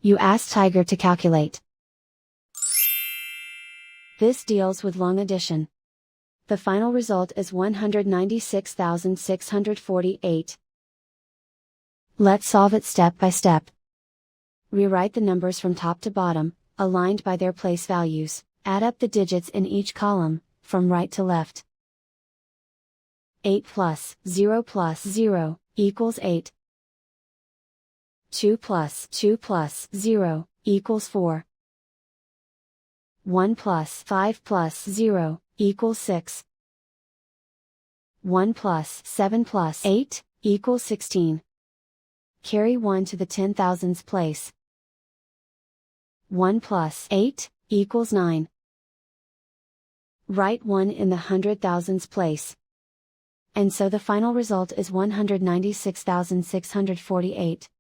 You ask Tiger to calculate. This deals with long addition. The final result is 196,648. Let's solve it step by step. Rewrite the numbers from top to bottom, aligned by their place values. Add up the digits in each column, from right to left. 8 plus 0 equals 8. 2 plus 0 equals 4. 1 plus 5 plus 0 equals 6. 1 plus 7 plus 8 equals 16. Carry 1 to the 10,000s place. 1 plus 8 equals 9. Write 1 in the 100,000s place. And so the final result is 196,648.